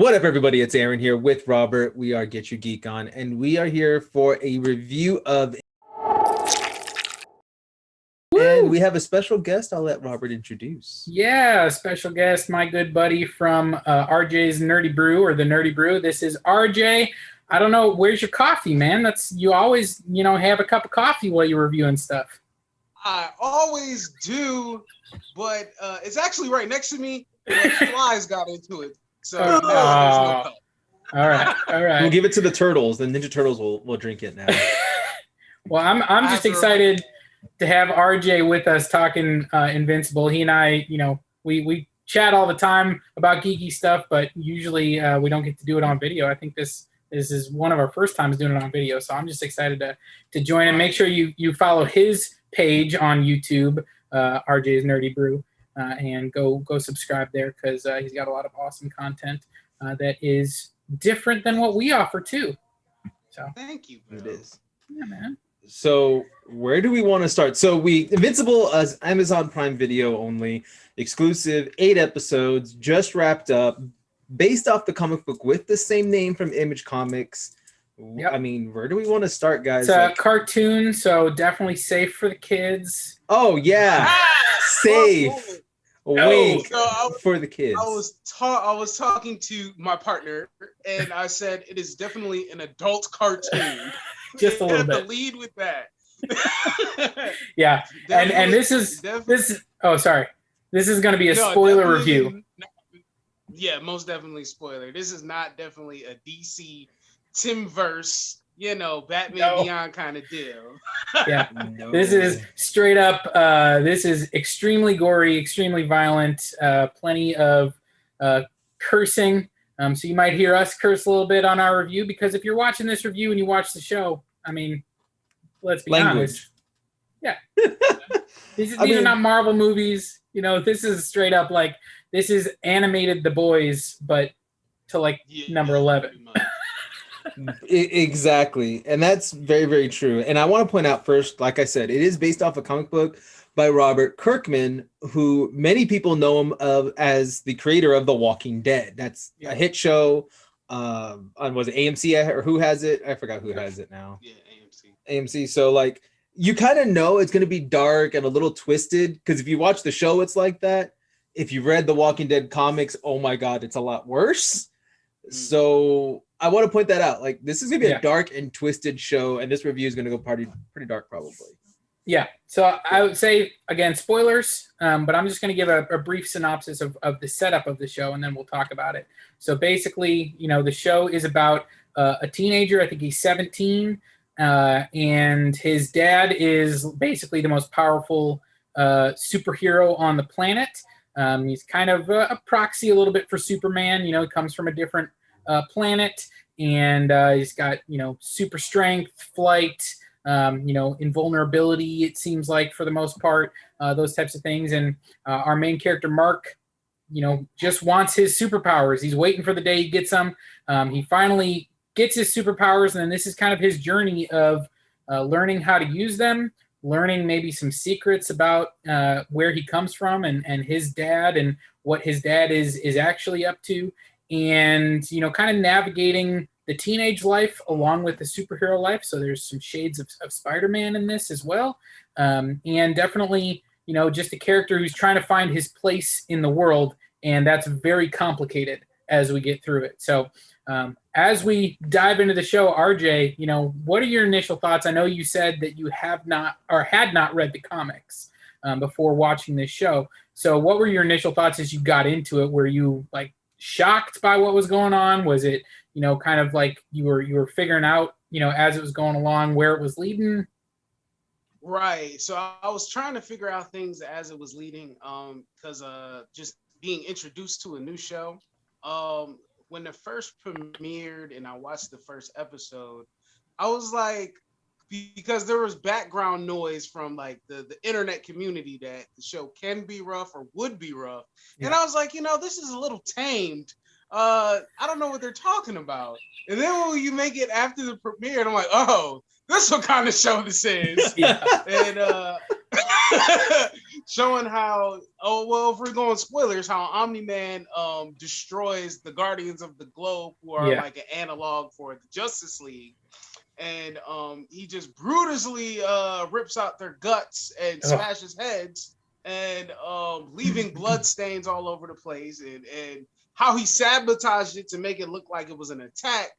What up, everybody? It's Aaron here with Robert. We are Get Your Geek On, and we are here for a review of... Woo! And we have a special guest I'll let Robert introduce. Yeah, special guest, my good buddy from RJ's NerdyBrew, or the NerdyBrew. This is RJ. I don't know, where's your coffee, man? You always, have a cup of coffee while you're reviewing stuff. I always do, but it's actually right next to me. But flies got into it, so now there's no cup. All right. We'll give it to the turtles. The Ninja Turtles will drink it now. Well, I'm just excited to have RJ with us talking Invincible. He and I, we chat all the time about geeky stuff, but usually we don't get to do it on video. I think this is one of our first times doing it on video, so I'm just excited to join and make sure you follow his page on YouTube, RJ's NerdyBrew, and go subscribe there because he's got a lot of awesome content that is different than what we offer too. So thank you, bro. It is. Yeah, man. So where do we want to start? So Invincible as Amazon Prime Video only, exclusive, 8 episodes, just wrapped up, based off the comic book with the same name from Image Comics. Yep. I mean, where do we want to start, guys? It's a cartoon, so definitely safe for the kids. Oh yeah, safe. Wink for the kids. I was talking to my partner, and I said it is definitely an adult cartoon. Just a little bit. To lead with that. Yeah, and this is. Oh, sorry. This is going to be a spoiler review. Yeah, most definitely spoiler. This is not definitely a DC Timverse, Batman Beyond kind of deal. Yeah, This is straight up. This is extremely gory, extremely violent. Plenty of cursing. So you might hear us curse a little bit on our review because if you're watching this review and you watch the show, I mean, let's be honest. Yeah, these are not Marvel movies. This is straight up like this is animated The Boys, but to number 11. Exactly, and that's very, very true. And I want to point out first, like I said, it is based off a comic book by Robert Kirkman, who many people know him as the creator of The Walking Dead. That's a hit show on, was it AMC or who has it? I forgot who has it now. Yeah, AMC. So you kind of know it's going to be dark and a little twisted because if you watch the show, it's like that. If you read The Walking Dead comics, oh my God, it's a lot worse. So I want to point that out. This is going to be a dark and twisted show, and this review is going to go pretty dark probably. Yeah. So I would say, again, spoilers, but I'm just going to give a brief synopsis of the setup of the show, and then we'll talk about it. So basically, the show is about a teenager. I think he's 17, and his dad is basically the most powerful superhero on the planet. He's kind of a proxy a little bit for Superman. He comes from a different planet, and he's got, super strength, flight, invulnerability, it seems like, for the most part, those types of things. And our main character, Mark, just wants his superpowers. He's waiting for the day he gets them. He finally gets his superpowers, and then this is kind of his journey of learning how to use them, learning maybe some secrets about where he comes from and his dad and what his dad is actually up to, and kind of navigating the teenage life along with the superhero life. So there's some shades of Spider-Man in this as well, and definitely just a character who's trying to find his place in the world, and that's very complicated as we get through it. So as we dive into the show, RJ, what are your initial thoughts? I know you said that you have not or had not read the comics before watching this show. So what were your initial thoughts as you got into it? Were you shocked by what was going on? Was it, kind of like you were figuring out, as it was going along where it was leading? Right. So I was trying to figure out things as it was leading, because just being introduced to a new show. When it first premiered and I watched the first episode, I was like, because there was background noise from the internet community that the show can be rough or would be rough. Yeah. And I was like, this is a little tamed. I don't know what they're talking about. And then when you make it after the premiere, and I'm like, oh, this is what kind of show this is. Yeah. And showing how, if we're going spoilers, how Omni-Man destroys the Guardians of the Globe, who are like an analog for the Justice League. And he just brutally rips out their guts and smashes heads, and leaving blood stains all over the place, and how he sabotaged it to make it look like it was an attack.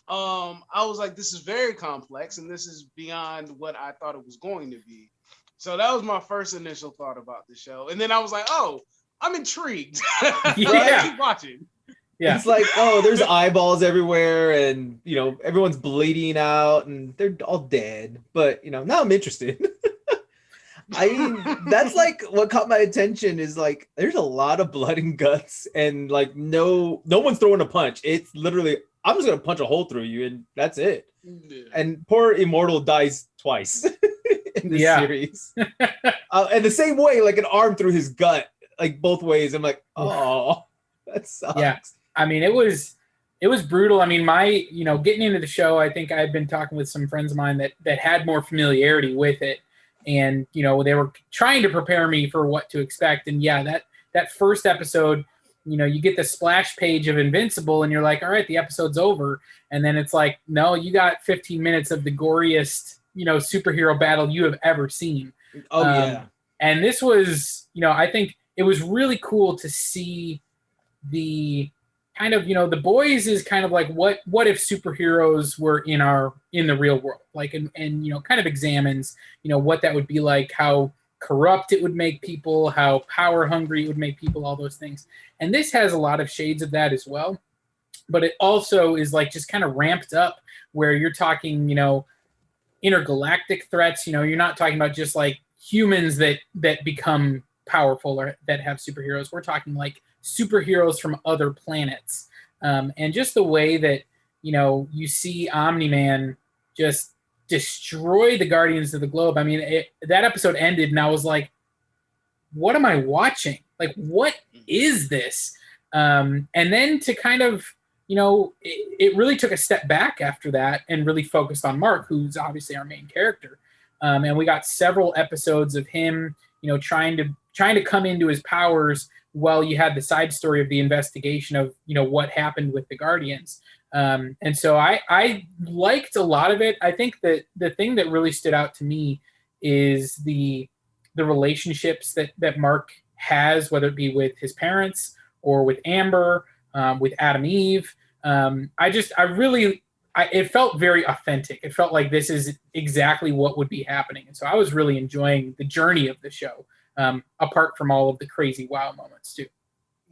I was like, this is very complex, and this is beyond what I thought it was going to be. So that was my first initial thought about the show. And then I was like, oh, I'm intrigued. I keep watching. Yeah. It's like, there's eyeballs everywhere, and everyone's bleeding out, and they're all dead. But now I'm interested. That's like what caught my attention is like there's a lot of blood and guts, and like no one's throwing a punch. It's literally I'm just gonna punch a hole through you, and that's it. Yeah. And poor Immortal dies twice in this series, and the same way, like an arm through his gut, like both ways. I'm like, oh, that sucks. Yeah. I mean, it was brutal. I mean, getting into the show, I think I've been talking with some friends of mine that had more familiarity with it. And, they were trying to prepare me for what to expect. And that first episode, you get the splash page of Invincible and you're like, all right, the episode's over. And then it's like, no, you got 15 minutes of the goriest, superhero battle you have ever seen. Oh, yeah. And this was, I think it was really cool to see the kind of, The Boys is kind of like what if superheroes were in the real world, like, and kind of examines, what that would be like, how corrupt it would make people, how power hungry it would make people, all those things. And this has a lot of shades of that as well, but it also is like just kind of ramped up where you're talking, intergalactic threats. You're not talking about just like humans that become powerful or that have superheroes. We're talking like superheroes from other planets, and just the way that you see Omni-Man just destroy the Guardians of the Globe. I mean, that episode ended and I was like, what am I watching? Like, what is this? And then to kind of it really took a step back after that and really focused on Mark, who's obviously our main character, and we got several episodes of him trying to come into his powers. Well, you had the side story of the investigation of, what happened with the Guardians. And so I liked a lot of it. I think that the thing that really stood out to me is the relationships that Mark has, whether it be with his parents or with Amber, with Adam Eve. It felt very authentic. It felt like this is exactly what would be happening. And so I was really enjoying the journey of the show. Apart from all of the crazy wow moments too.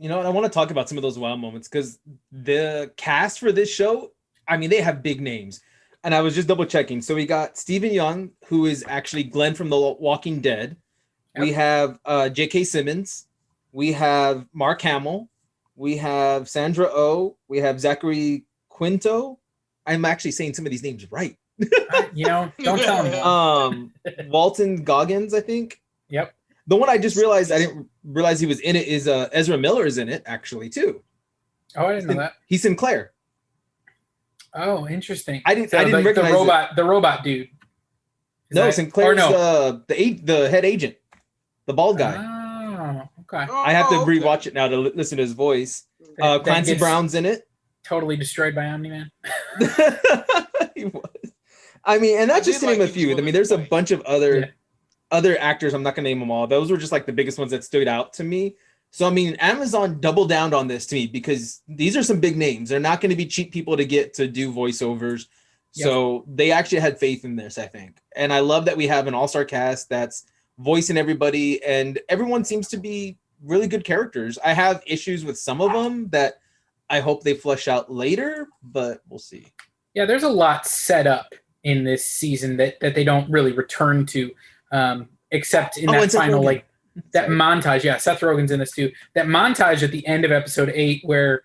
I want to talk about some of those wow moments because the cast for this show, I mean, they have big names. And I was just double checking. So we got Stephen Young, who is actually Glenn from The Walking Dead. Yep. We have J.K. Simmons. We have Mark Hamill. We have Sandra Oh. We have Zachary Quinto. I'm actually saying some of these names right. Don't tell me. Walton Goggins, I think. Yep. The one I just realized I didn't realize he was in it is Ezra Miller is in it actually too. Oh, I didn't know that. He's Sinclair. Oh, interesting. I didn't recognize the robot dude. Sinclair's the head agent, the bald guy. Oh, okay. I have to rewatch it now to listen to his voice. Clancy Brown's in it. Totally destroyed by Omni-Man. He was. I mean, and that's just to name a few. I mean, there's a bunch of other actors. I'm not gonna name them all. Those were just like the biggest ones that stood out to me. So I mean, Amazon doubled down on this to me because these are some big names. They're not going to be cheap people to get to do voiceovers. Yep. So they actually had faith in this, I think. And I love that we have an all-star cast that's voicing everybody, and everyone seems to be really good characters. I have issues with some of them that I hope they flesh out later, but we'll see. Yeah, there's a lot set up in this season that they don't really return to. Except in that final, like that montage. Yeah, Seth Rogen's in this too. That montage at the end of episode 8 where,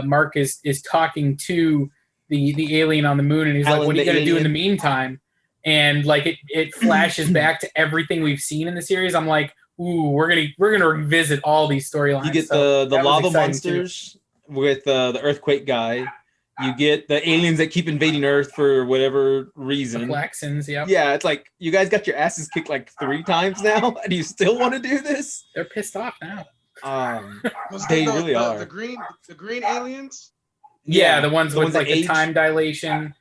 Mark is talking to the alien on the moon and he's like, what are you going to do in the meantime? And like it flashes back to everything we've seen in the series. I'm like, ooh, we're going to revisit all these storylines. You get the lava monsters with the earthquake guy. You get the aliens that keep invading Earth for whatever The reason. Flaxons, yep. Yeah, it's like you guys got your asses kicked like 3 times now, and you still want to do this? They're pissed off now. Was They the, really the, are. the green aliens? Yeah, the ones with that like the age. time dilation.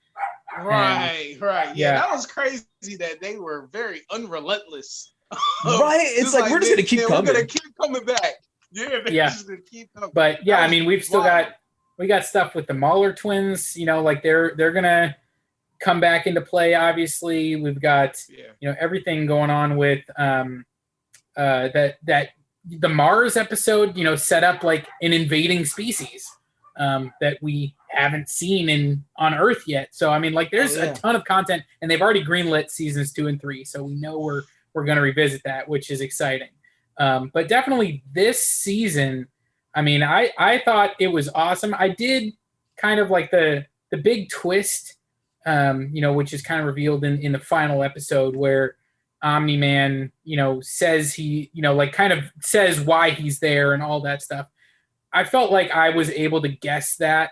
Right. Yeah, yeah. that was crazy that they were very unrelentless. Right? It's like we're just gonna keep coming. We're gonna keep coming back. Yeah, they're Yeah. just gonna keep coming. But yeah, That I was mean, we've still wild. got stuff with the Mahler twins. You know, like they're gonna come back into play. Obviously, we've got everything going on with that the Mars episode. You know, set up like an invading species that we haven't seen on Earth yet. So I mean, like there's a ton of content, and they've already greenlit seasons 2 and 3. So we know we're gonna revisit that, which is exciting. But definitely this season, I mean, I thought it was awesome. I did kind of like the big twist, which is kind of revealed in the final episode where Omni-Man, says he, like kind of says why he's there and all that stuff. I felt like I was able to guess that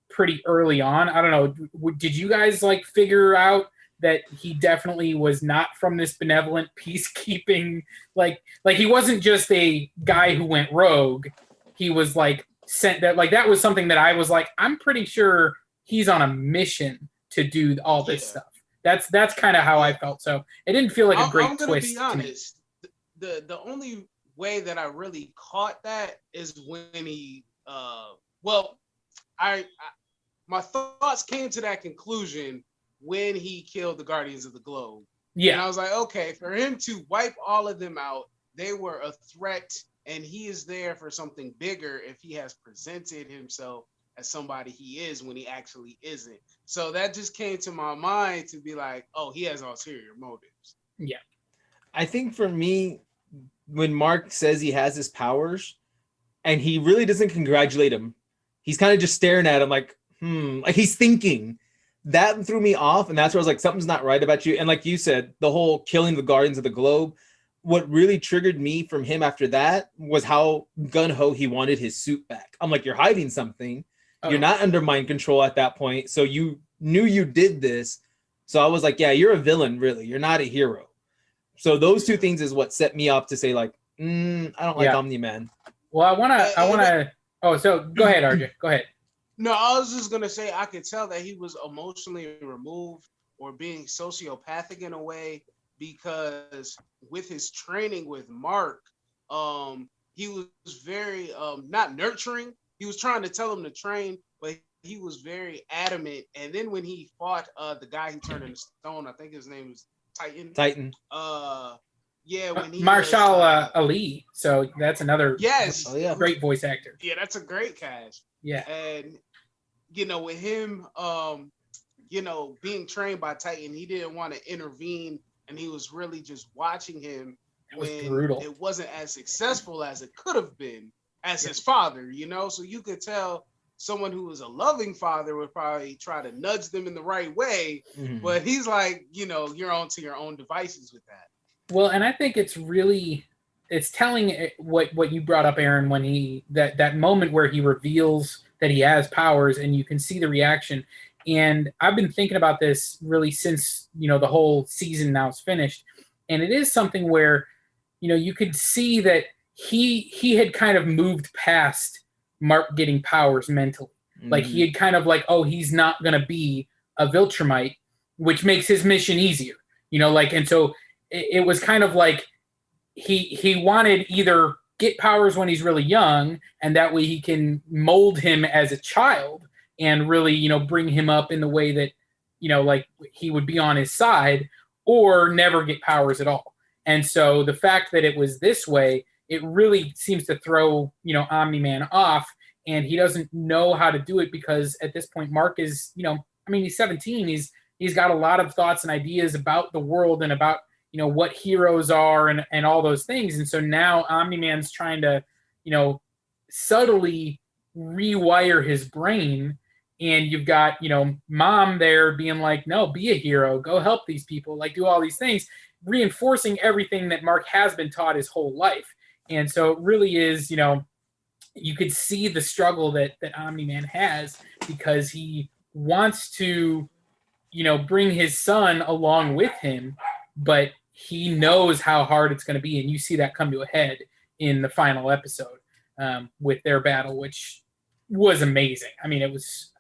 pretty early on. I don't know. Did you guys like figure out that he definitely was not from this benevolent peacekeeping, like he wasn't just a guy who went rogue. He was like sent that, like that was something that I was like, I'm pretty sure he's on a mission to do all this stuff. That's kind of how I felt. So it didn't feel like a great twist. I'm gonna be honest. The only way that I really caught that is when he my thoughts came to that conclusion when he killed the Guardians of the Globe. Yeah. And I was like, okay, for him to wipe all of them out, they were a threat, and he is there for something bigger if he has presented himself as somebody he is when he actually isn't. So that just came to my mind to be like, oh, he has ulterior motives. Yeah. I think for me, when Mark says he has his powers and he really doesn't congratulate him, he's kind of just staring at him like he's thinking. That threw me off, and that's where I was like, something's not right about you. And like you said, the whole killing the Guardians of the Globe, what really triggered me from him after that was how gun-ho he wanted his suit back. I'm like, you're hiding something. Oh. You're not under mind control at that point, so you knew you did this. So I was like, yeah, you're a villain, really. You're not a hero. So those two things is what set me up to say like, I don't like Omni-Man. Well, I want to. Oh, so go ahead, RJ. Go ahead. No, I was just gonna say I could tell that he was emotionally removed or being sociopathic in a way, because with his training with Mark, he was very not nurturing. He was trying to tell him to train, but he was very adamant. And then when he fought the guy who turned into stone, I think his name was Titan. When he Marshall Ali. So that's another great voice actor. Yeah, that's a great cast. Yeah. And with him being trained by Titan, he didn't want to intervene, and he was really just watching him. That was brutal. It wasn't as successful as it could have been as his father, so you could tell someone who was a loving father would probably try to nudge them in the right way, but he's like, you're on to your own devices with that. Well, and I think it's telling what you brought up, Aaron, when that moment where he reveals that he has powers, and you can see the reaction. And I've been thinking about this really since, the whole season now is finished. And it is something where, you could see that he had kind of moved past Mark getting powers mentally. Like he had kind of like, oh, he's not going to be a Viltrumite, which makes his mission easier, and so it was kind of like he wanted either get powers when he's really young, and that way he can mold him as a child and really, bring him up in the way that, like he would be on his side, or never get powers at all. And so the fact that it was this way, it really seems to throw, Omni-Man off, and he doesn't know how to do it because at this point, Mark is, he's 17. He's got a lot of thoughts and ideas about the world and about, what heroes are and all those things. And so now Omni-Man's trying to, subtly rewire his brain. And you've got, mom there being like, no, be a hero, go help these people, like do all these things, reinforcing everything that Mark has been taught his whole life. And so it really is, you could see the struggle that Omni-Man has, because he wants to, bring his son along with him, but he knows how hard it's going to be, and you see that come to a head in the final episode with their battle, which was amazing. I mean, it was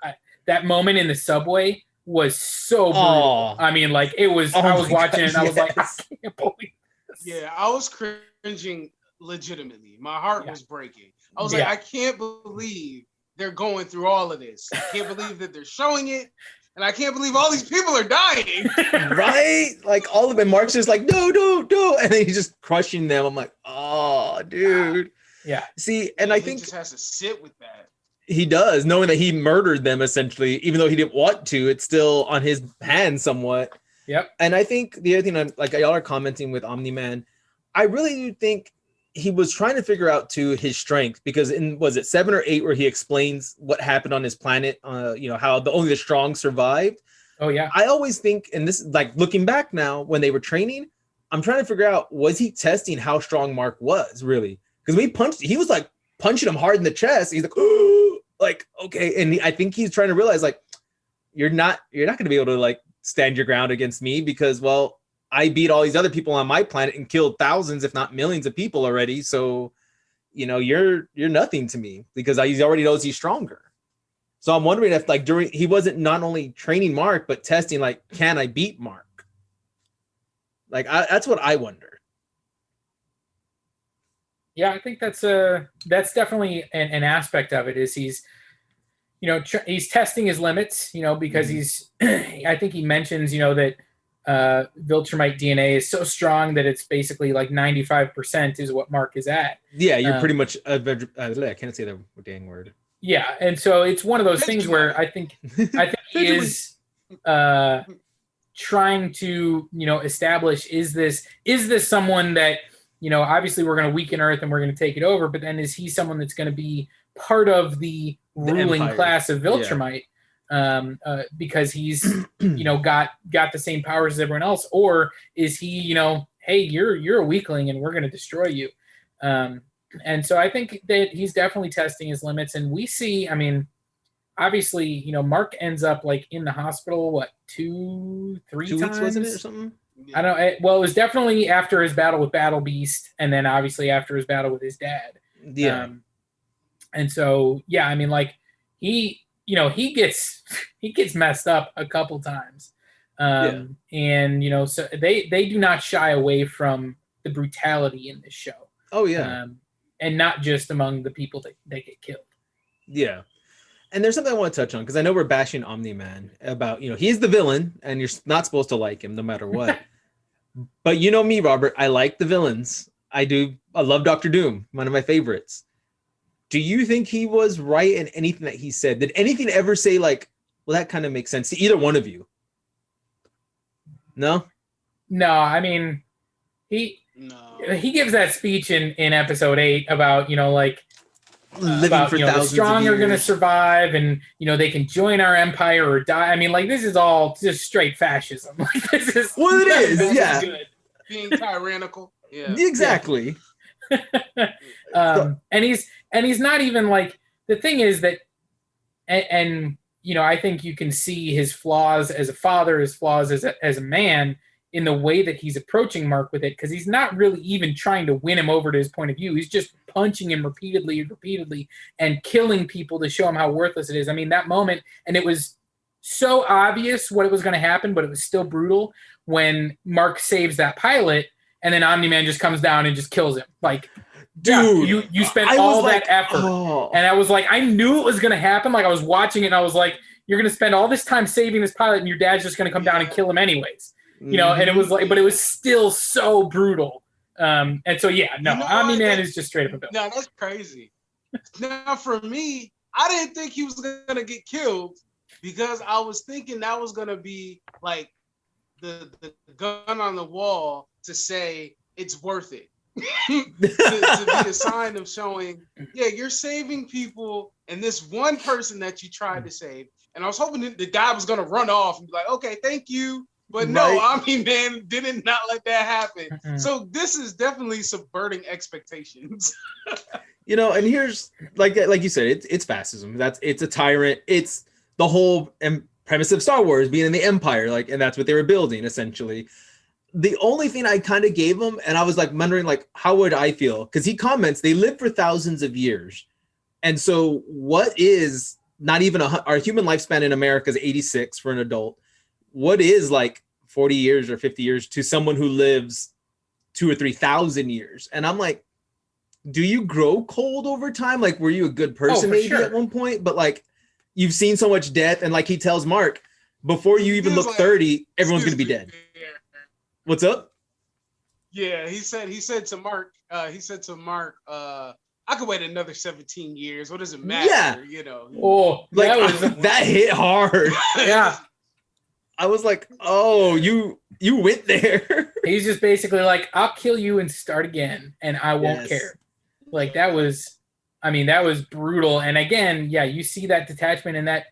that moment in the subway was so brutal. I mean, like it was. I was watching it, and I was like, I can't believe this. Yeah, I was cringing legitimately. My heart was breaking. I was like, I can't believe they're going through all of this. I can't believe that they're showing it. And I can't believe all these people are dying. Right? Like all of them. Mark's just like, no. And then he's just crushing them. I'm like, oh, dude. Yeah. See, and I think he just has to sit with that. He does, knowing that he murdered them essentially, even though he didn't want to. It's still on his hands somewhat. Yep. And I think the other thing, like y'all are commenting with Omni-Man, I really do think he was trying to figure out too his strength, because was it 7 or 8 where he explains what happened on his planet, how only the strong survived. Oh yeah. I always think, and this is like looking back now when they were training, I'm trying to figure out, was he testing how strong Mark was really? Because he was like punching him hard in the chest. He's like, oh, like, okay. And I think he's trying to realize like, you're not going to be able to like stand your ground against me, because, well, I beat all these other people on my planet and killed thousands, if not millions of people already. So, you're nothing to me, because he already knows he's stronger. So I'm wondering if like he wasn't not only training Mark, but testing like, can I beat Mark? Like, that's what I wonder. Yeah, I think that's definitely an aspect of it, is he's, he's testing his limits, because he's, I think he mentions, that Viltrumite DNA is so strong that it's basically like 95% is what Mark is at. Yeah, you're pretty much I can't say the dang word. Yeah, and so it's one of those things where I think he is trying to, establish, is this someone that, obviously we're going to weaken Earth and we're going to take it over, but then is he someone that's going to be part of the ruling Empire. class of Viltrumite? Because he's got the same powers as everyone else, or is he hey, you're a weakling and we're going to destroy you? And so I think that he's definitely testing his limits, and we see, I mean, obviously, Mark ends up like in the hospital 2-3 times, weeks, wasn't it, or something? I don't know. Well, it was definitely after his battle with Battle Beast, and then obviously after his battle with his dad. Yeah. And so I mean, like he gets messed up a couple times. And so they do not shy away from the brutality in this show. Oh yeah. And not just among the people that get killed. Yeah. And there's something I want to touch on, because I know we're bashing Omni-Man about, he's the villain and you're not supposed to like him no matter what. But you know me, Robert, I like the villains. I do. I love Dr. Doom, one of my favorites. Do you think he was right in anything that he said? Did anything ever say like, well, that kind of makes sense to either one of you? No? No, I mean, he gives that speech in episode 8 about, like, living for the strong are going to survive, and, they can join our empire or die. I mean, like, this is all just straight fascism. Like, this is... Well, it is, yeah. Good. Being tyrannical. Yeah. Exactly. And he's not even like, the thing is that, and I think you can see his flaws as a father, his flaws as a man, in the way that he's approaching Mark with it, because he's not really even trying to win him over to his point of view. He's just punching him repeatedly and killing people to show him how worthless it is. I mean, that moment, and it was so obvious what was going to happen, but it was still brutal when Mark saves that pilot, and then Omni-Man just comes down and just kills him. Like, dude, you spent all that effort. Oh. And I was like, I knew it was going to happen. Like, I was watching it, and I was like, you're going to spend all this time saving this pilot, and your dad's just going to come down and kill him anyways. And it was like, but it was still so brutal. And so, Omni-Man is just straight up a villain. No, that's crazy. Now, for me, I didn't think he was going to get killed, because I was thinking that was going to be like the gun on the wall to say it's worth it. to be a sign of showing, you're saving people, and this one person that you tried to save. And I was hoping that the guy was going to run off and be like, okay, thank you. But no, Omni-Man did not let that happen. So this is definitely subverting expectations. And here's like you said, it's fascism. It's a tyrant. It's the whole premise of Star Wars being in the Empire, and that's what they were building essentially. The only thing I kind of gave him, and I was like wondering, how would I feel? Because he comments they live for thousands of years, and so what is not even our human lifespan in America is 86 for an adult. What is 40 years or 50 years to someone who lives 2,000 or 3,000 years? And I'm like, do you grow cold over time? Were you a good person maybe at one point? But you've seen so much death, and he tells Mark, before you even look 30, everyone's gonna be dead. What's up? Yeah, he said to Mark, I could wait another 17 years. What does it matter? Yeah. Oh, that hit hard. Yeah. I was like, oh, you went there. He's just basically like, I'll kill you and start again, and I won't care. That was brutal. And again, yeah, you see that detachment, and that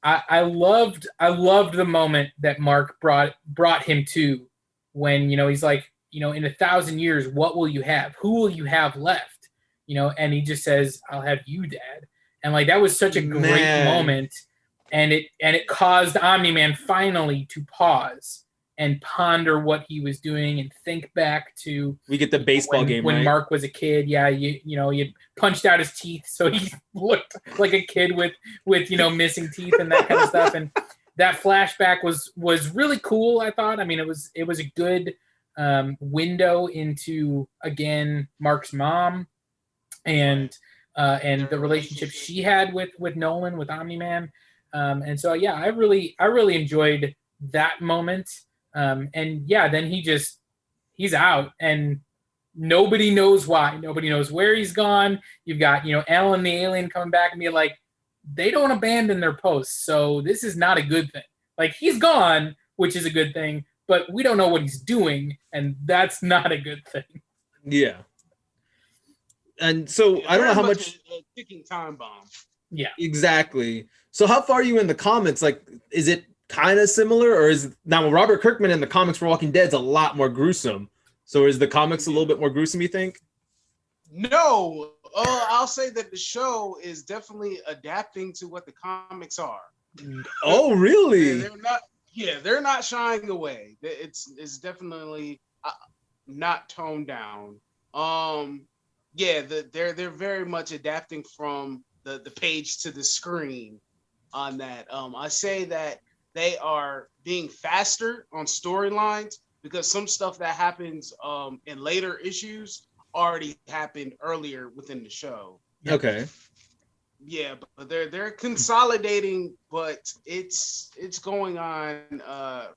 I loved the moment that Mark brought him to, when he's like, in 1,000 years, what will you have? Who will you have left? And he just says, I'll have you, Dad. And that was such a great moment. And it caused Omni-Man finally to pause and ponder what he was doing and think back to. We get the baseball game when right? Mark was a kid. Yeah, you punched out his teeth, so he looked like a kid with missing teeth and that kind of stuff. And that flashback was really cool, I thought. I mean, it was a good window into, again, Mark's mom and the relationship she had with Nolan, with Omni-Man. And so, yeah, I really enjoyed that moment. And yeah, then he's out, and nobody knows why. Nobody knows where he's gone. You've got, Alan the alien coming back and being like, they don't abandon their posts, so this is not a good thing. He's gone, which is a good thing, but we don't know what he's doing, and that's not a good thing. Yeah. And so I don't know how much a ticking time bomb. Yeah, exactly. So how far are you in the comics? Is it kind of similar, or is now Robert Kirkman in the comics for Walking Dead is a lot more gruesome? So is the comics a little bit more gruesome, you think? No, I'll say that the show is definitely adapting to what the comics are. Oh, really? They're not shying away. It's definitely not toned down. They're very much adapting from the page to the screen on that. I say that they are being faster on storylines because some stuff that happens in later issues already happened earlier within the show. Okay. Yeah, but they're consolidating, but it's going on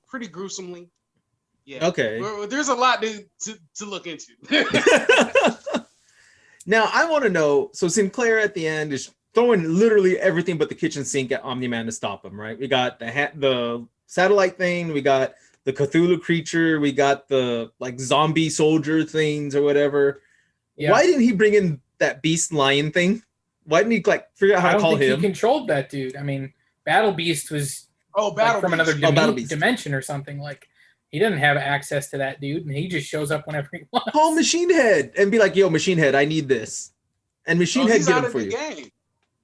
pretty gruesomely. Yeah. Okay. There's a lot to look into. Now I want to know. So Sinclair at the end is throwing literally everything but the kitchen sink at Omni-Man to stop him. Right? We got the satellite thing. We got the Cthulhu creature. We got the zombie soldier things or whatever. Yeah. Why didn't he bring in that beast lion thing? Why didn't he figure out how to call him? He controlled that dude. I mean, Battle Beast was from another dimension or something. He doesn't have access to that dude, and he just shows up whenever he wants. Call Machine Head and be like, "Yo, Machine Head, I need this," and Machine Head get him for you. Game.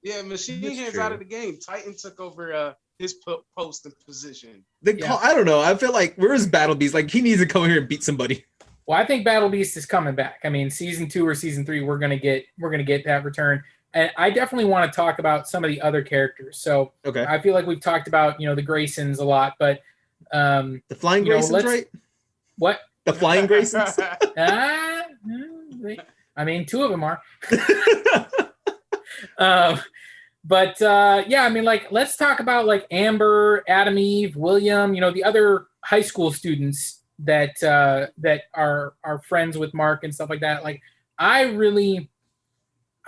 Yeah, Machine Head's out of the game. Titan took over his post and position. I don't know. I feel like where is Battle Beast? He needs to come here and beat somebody. Well, I think Battle Beast is coming back. I mean, season 2 or season 3, we're gonna get that return. And I definitely want to talk about some of the other characters. So okay. I feel like we've talked about, the Graysons a lot, but the Flying Graysons, right? What? The Flying Graysons? I mean, 2 of them are. Let's talk about Amber, Adam Eve, William, the other high school students that are friends with Mark and stuff like that. I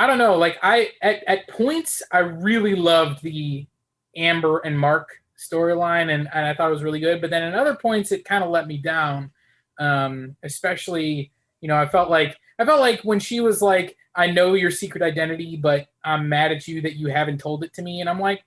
don't know. At points, I really loved the Amber and Mark storyline, and I thought it was really good. But then at other points, it kind of let me down. Especially, I felt like when she was like, "I know your secret identity, but I'm mad at you that you haven't told it to me," and I'm like,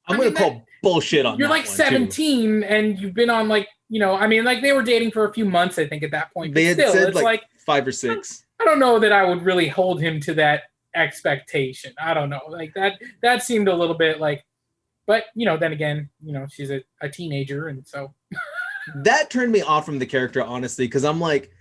I'm going to call bullshit on that. You're like 17 and you've been on like, I mean, like they were dating for a few months, I think, at that point. They had still, said it's like 5 or 6. I don't know that I would really hold him to that expectation. I don't know. Like that seemed a little bit like, but then again, she's a teenager, and so that turned me off from the character, honestly, because I'm like,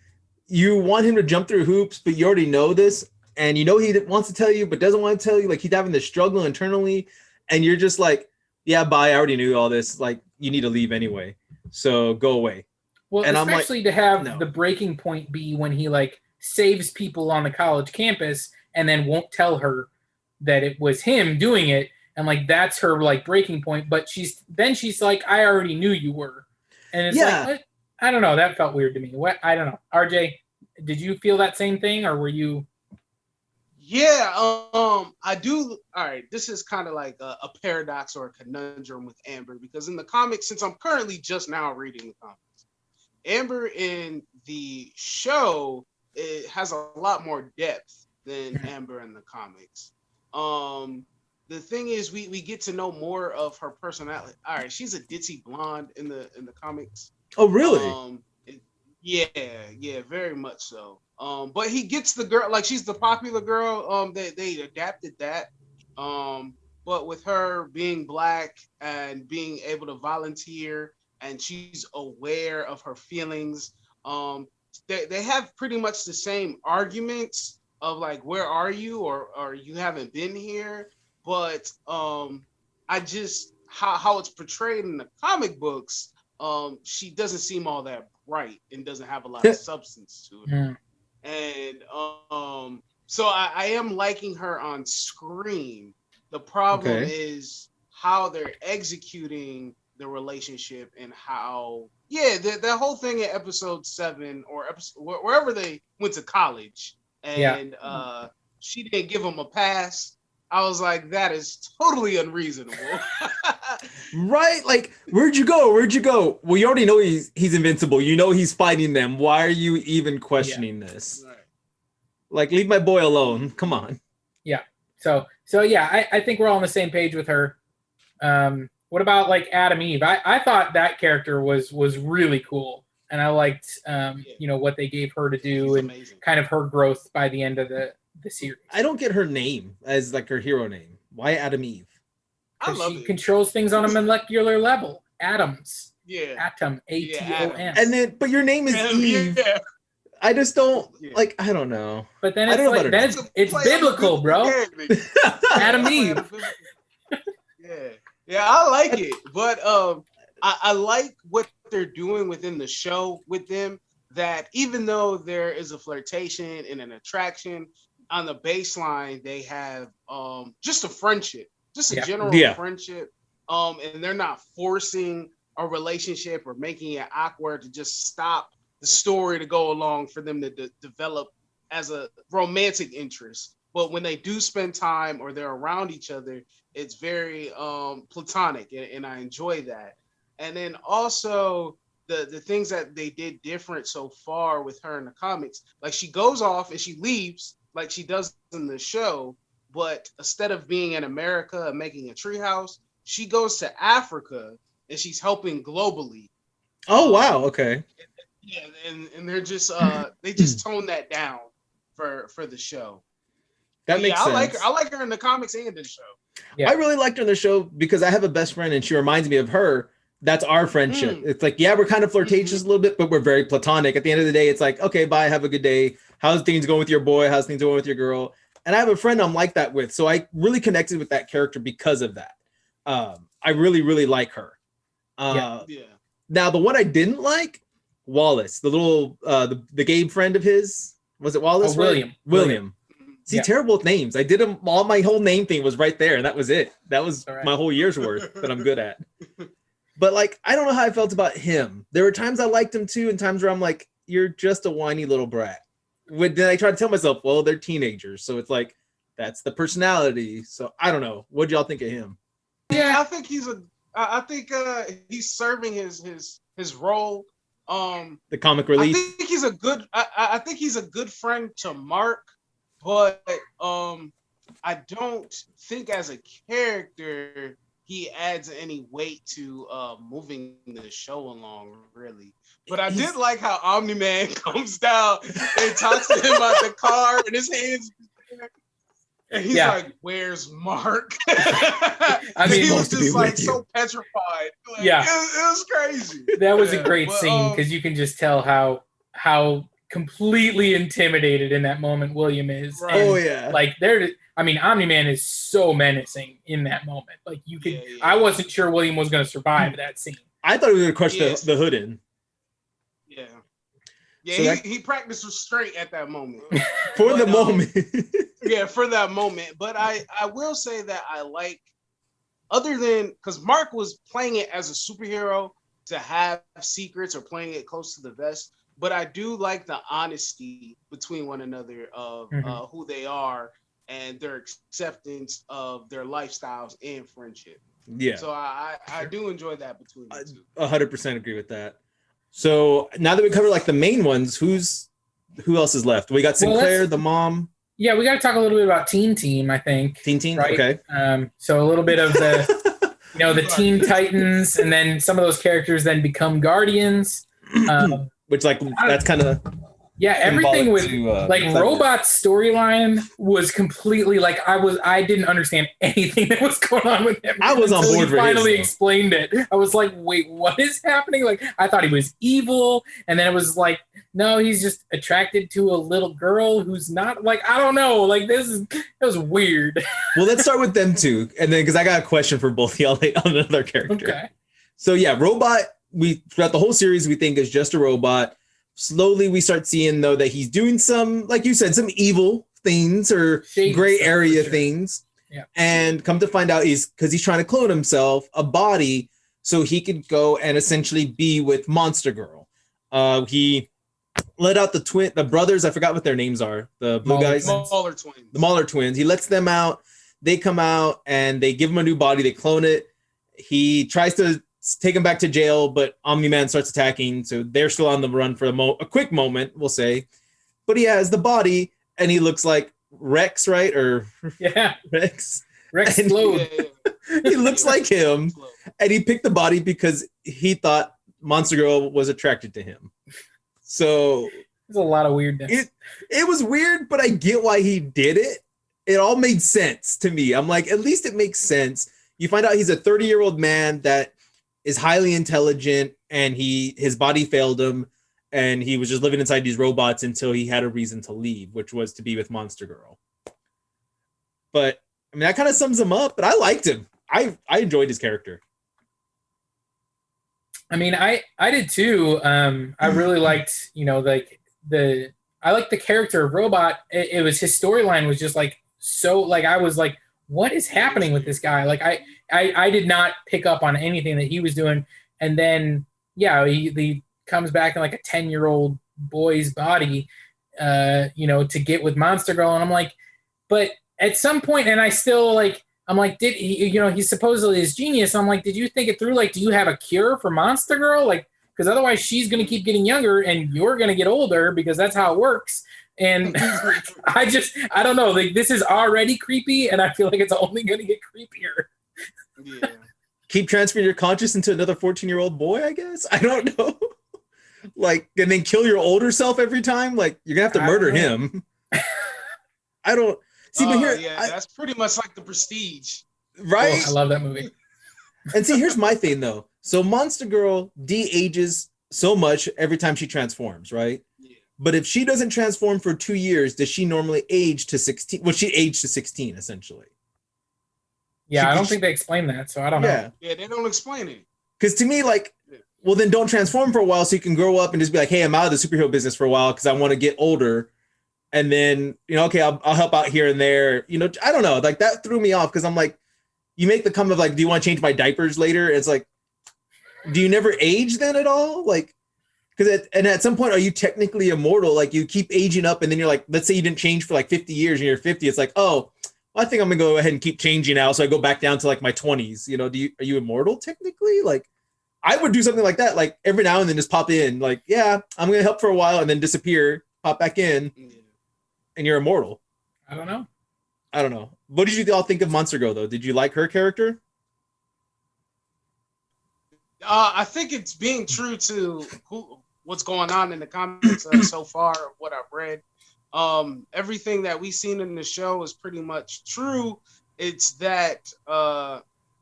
you want him to jump through hoops, but you already know this, and he wants to tell you, but doesn't want to tell you. Like he's having this struggle internally, and you're just like, yeah, bye. I already knew all this. Like you need to leave anyway, so go away. Well, and especially to have the breaking point be when he like saves people on the college campus and then won't tell her that it was him doing it, and like that's her like breaking point. But she's like, I already knew you were, and it's like, what? I don't know. That felt weird to me. What? I don't know. RJ, did you feel that same thing, or were you? Yeah, I do. All right, this is kind of like a paradox or a conundrum with Amber, because in the comics, since I'm currently just now reading the comics, Amber in the show, it has a lot more depth than Amber in the comics. The thing is, we get to know more of her personality. All right, she's a ditzy blonde in the comics. Oh, really? Yeah, very much so. But he gets the girl, like she's the popular girl. They adapted that. But with her being black and being able to volunteer, and she's aware of her feelings. They have pretty much the same arguments of like, where are you, or you haven't been here. But I just how it's portrayed in the comic books. She doesn't seem all that bright and doesn't have a lot of substance to it. Yeah. And so I am liking her on screen. The problem is how they're executing the relationship, and how the whole thing in episode 7 or wherever they went to college, and she didn't give him a pass. I was like, that is totally unreasonable. Right? Like, where'd you go? Well, you already know he's invincible. You know he's fighting them. Why are you even questioning this? Right. Like, leave my boy alone. Come on. Yeah. So yeah, I think we're all on the same page with her. What about like Adam Eve? I thought that character was really cool, and I liked what they gave her to do. She's and amazing. Kind of her growth by the end of the series. I don't get her name as like her hero name. Why Adam Eve? She controls things on a molecular level. Atoms. Yeah. Atom. ATOM. And then, but your name is Eve. Yeah. I just don't like. I don't know. But then it's biblical, bro. Adam Eve. Yeah, I like it, but I like what they're doing within the show with them. That even though there is a flirtation and an attraction, on the baseline they have just a friendship. Just a general friendship, and they're not forcing a relationship or making it awkward to just stop the story to go along for them to develop as a romantic interest. But when they do spend time or they're around each other, it's very platonic, and I enjoy that. And then also the things that they did different so far with her in the comics, like she goes off and she leaves like she does in the show. But instead of being in America and making a treehouse, she goes to Africa and she's helping globally. Oh wow! Okay. Yeah, and they're just they just tone that down for the show. That makes sense. I like her in the comics and in the show. Yeah. I really liked her in the show because I have a best friend and she reminds me of her. That's our friendship. It's like, we're kind of flirtatious a little bit, but we're very platonic. At the end of the day, it's like, okay, bye, have a good day. How's things going with your boy? How's things going with your girl? And I have a friend I'm like that with. So I really connected with that character because of that. I really, really like her. Now, the one I didn't like, Wallace, the little, the gay friend of his. Was it Wallace? William. See, terrible with names. I did them all. My whole name thing was right there. And that was it. That was my whole year's worth that I'm good at. But like, I don't know how I felt about him. There were times I liked him too, and times where I'm like, you're just a whiny little brat. Then I try to tell myself, well, they're teenagers. So it's like, that's the personality. So I don't know. What'd y'all think of him? Yeah, I think he's serving his role. The comic relief. I think he's a good friend to Mark, but I don't think as a character he adds any weight to moving the show along, really. But I did like how Omni-Man comes down and talks to him about the car and his hands. And he's like, "Where's Mark?" I mean, he was just like so petrified. Like, it was crazy. That was a great scene because you can just tell how completely intimidated in that moment William is. Right. And, oh yeah, like Omni-Man is so menacing in that moment. Like you could, I wasn't sure William was going to survive that scene. I thought he was going to crush the hood in. Yeah. Yeah, so he practiced restraint at that moment. For the moment. Yeah, for that moment. But I will say that I like, other than, because Mark was playing it as a superhero to have secrets or playing it close to the vest, but I do like the honesty between one another of who they are and their acceptance of their lifestyles and friendship. Yeah. So I do enjoy that between the two. 100% agree with that. So now that we covered like the main ones, who else is left? We got Sinclair, the mom. Yeah, we got to talk a little bit about Teen Team, I think. Teen, right? Okay. So a little bit of the, the Teen Titans, and then some of those characters then become Guardians. Which that's kind of everything with Robot's storyline was completely I didn't understand anything that was going on with him. I was on board. He finally explained it. I was like, wait, what is happening? Like I thought he was evil, and then it was like, no, he's just attracted to a little girl who's not I don't know. Like it was weird. Well, let's start with them too, and then because I got a question for both y'all on another character. Okay. So yeah, Robot. We throughout the whole series we think is just a robot. Slowly, we start seeing, though, that he's doing some, like you said, some evil things or gray area things. Yeah. And come to find out because he's trying to clone himself a body so he could go and essentially be with Monster Girl. He let out the brothers. I forgot what their names are. The blue guys. Mauler twins. The Mauler twins. He lets them out. They come out and they give him a new body. They clone it. He tries to take him back to jail, but Omni-Man starts attacking, so they're still on the run for a quick moment, we'll say. But he has the body, and he looks like Rex, right? Or Rex. Rex Explode. He looks like him, and he picked the body because he thought Monster Girl was attracted to him. So there's a lot of weirdness. It was weird, but I get why he did it. It all made sense to me. I'm like, at least it makes sense. You find out he's a 30-year-old man that is highly intelligent, and his body failed him, and he was just living inside these robots until he had a reason to leave, which was to be with Monster Girl. But I mean, that kind of sums him up. But I liked him. I enjoyed his character. I mean, I did too. I really liked, I liked the character of Robot. It was his storyline was just I was like, what is happening with this guy? Like I did not pick up on anything that he was doing. And then, he comes back in like a 10-year-old boy's body, to get with Monster Girl. And I'm like, but at some point, and I still I'm like, did he, he's supposedly his genius. I'm like, did you think it through? Like, do you have a cure for Monster Girl? Like, because otherwise she's going to keep getting younger and you're going to get older because that's how it works. And I don't know. Like, this is already creepy, and I feel like it's only going to get creepier. Yeah. Keep transferring your conscious into another 14-year-old boy, I guess. I don't know. And then kill your older self every time. Like, you're going to have to murder him. I don't see, but here, that's pretty much like The Prestige. Right? Oh, I love that movie. And see, here's my thing, though. So Monster Girl de-ages so much every time she transforms, right? Yeah. But if she doesn't transform for 2 years, does she normally age to 16? Well, she aged to 16, essentially. Yeah, I don't think they explain that, so I don't know. Yeah, they don't explain it. Because to me, well, then don't transform for a while so you can grow up and just be like, hey, I'm out of the superhero business for a while because I want to get older. And then, okay, I'll help out here and there. I don't know. Like, that threw me off because I'm like, you make the comment of do you want to change my diapers later? It's like, do you never age then at all? Like, because at some point, are you technically immortal? Like, you keep aging up and then you're like, let's say you didn't change for 50 years and you're 50. It's like, oh, well, I think I'm gonna go ahead and keep changing now. So I go back down to my 20s. Are you immortal technically? Like, I would do something like that. Like, every now and then just pop in. Like, yeah, I'm gonna help for a while and then disappear, pop back in, and you're immortal. I don't know. What did you all think of Monster Girl though? Did you like her character? I think it's being true to what's going on in the comics so far, what I've read. Everything that we've seen in the show is pretty much true. It's that,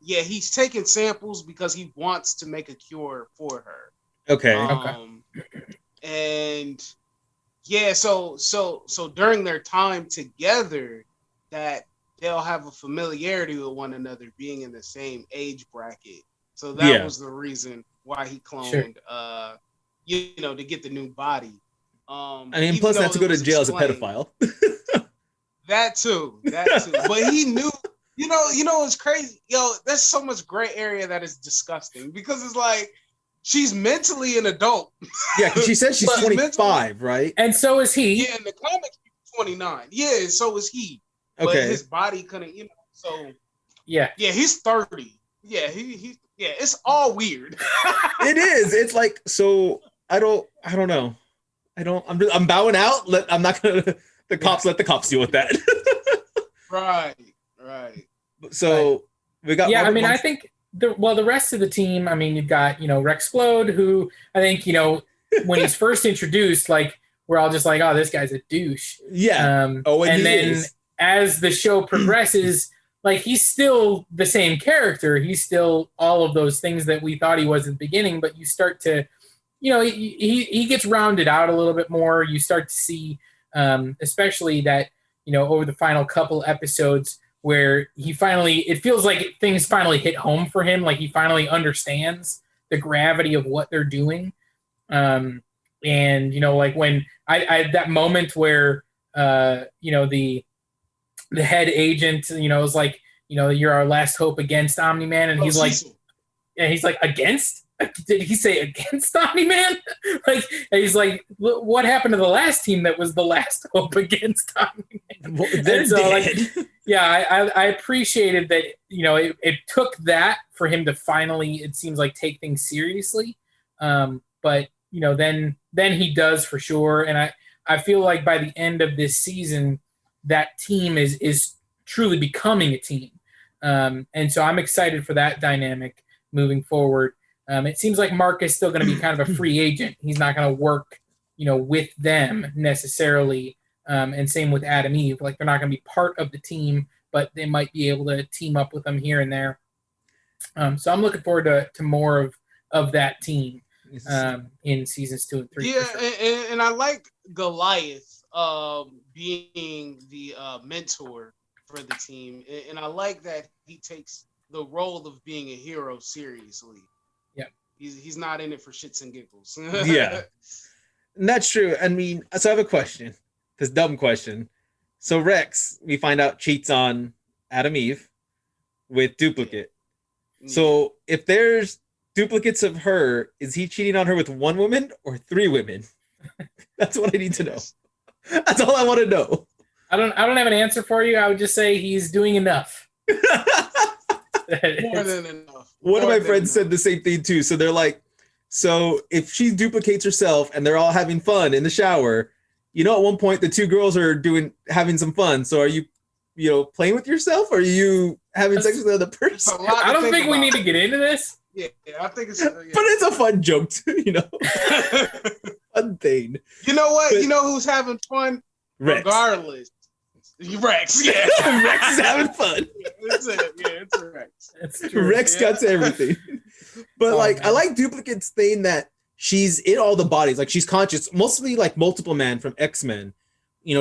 he's taking samples because he wants to make a cure for her. Okay. And yeah, so during their time together, that they'll have a familiarity with one another, being in the same age bracket. So that was the reason why he cloned, to get the new body. I mean, plus not to go to jail as a pedophile. That too. But he knew, it's crazy. There's so much gray area that is disgusting because it's like she's mentally an adult. Yeah, because she said she's 25, right? And so is he. Yeah, in the comics, she's 29. Yeah, so is he. Okay. But his body couldn't, so. Yeah. Yeah, he's 30. Yeah, he it's all weird. It is. It's like, so I don't know. I'm bowing out. I'm not gonna. The cops let the cops deal with that. Right. So we got. Yeah, I mean, I think the rest of the team. I mean, you've got Rexplode, who I think when he's first introduced, like we're all just like, oh, this guy's a douche. Yeah. And then as the show progresses, like he's still the same character. He's still all of those things that we thought he was at the beginning. But you start to, he gets rounded out a little bit more. You start to see, especially that over the final couple episodes where it feels like things finally hit home for him. Like he finally understands the gravity of what they're doing. And like when I that moment where the head agent, is like, you're our last hope against Omni-Man, and he's like, and he's like, against? Did he say against Omni-Man? Like, and he's like, what happened to the last team that was the last hope against Omni-Man? Well, they're dead. I appreciated that. It took that for him to finally, it seems like, take things seriously. But then he does for sure, and I feel like by the end of this season, that team is truly becoming a team. And so I'm excited for that dynamic moving forward. It seems like Mark is still going to be kind of a free agent. He's not going to work, with them necessarily. And same with Adam Eve. Like they're not going to be part of the team, but they might be able to team up with them here and there. So I'm looking forward to more of that team in seasons 2 and 3. Yeah, sure. and I like Goliath being the mentor for the team, and I like that he takes the role of being a hero seriously. Yeah, he's not in it for shits and giggles. Yeah, and that's true. I mean, so I have a question. This dumb question. So Rex, we find out, cheats on Adam Eve with Duplicate. Yeah. So if there's duplicates of her, is he cheating on her with one woman or 3 women? That's what I need to know. That's all I want to know. I don't have an answer for you. I would just say he's doing enough. More than enough. One of my friends said the same thing too. So they're like, so if she duplicates herself and they're all having fun in the shower, at one point the 2 girls are having some fun. So are you, playing with yourself, or are you having sex with another person? I don't think we need to get into this. Yeah, I think it's. But it's a fun joke too, Fun thing. You know what? But, who's having fun? Rex. Regardless. Rex, yeah. Rex is having fun. It's Rex. It's true. Rex got to everything. But I like Duplicate's thing that she's in all the bodies. Like she's conscious, mostly like Multiple Man from X-Men.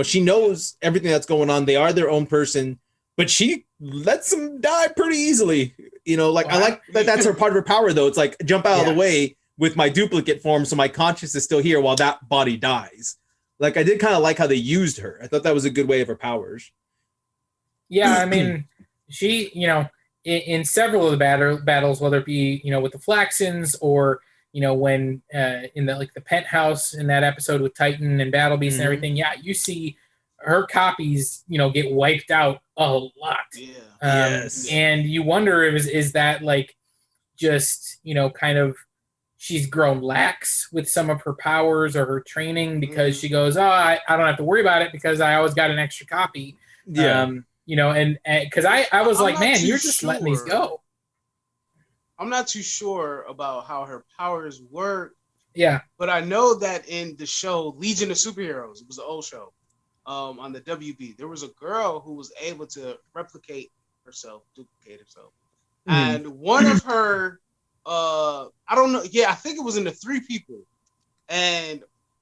She knows everything that's going on. They are their own person, but she lets them die pretty easily. I like that that's her part of her power though. It's like jump out of the way with my duplicate form, so my conscious is still here while that body dies. Like I did kind of like how they used her. I thought that was a good way of her powers. Yeah, I mean, she, in several of the battles, whether it be, with the Flaxons or, when in the penthouse in that episode with Titan and Battle Beast and everything, you see her copies, get wiped out a lot. Yeah. Yes. And you wonder is that like just, kind of she's grown lax with some of her powers or her training because she goes, I don't have to worry about it because I always got an extra copy. Yeah. And because I was like, man, you're just letting these go. I'm not too sure about how her powers work. Yeah. But I know that in the show Legion of Superheroes, it was an old show, on the WB, there was a girl who was able to duplicate herself. And one of her, I don't know, yeah, I think it was in the 3 people,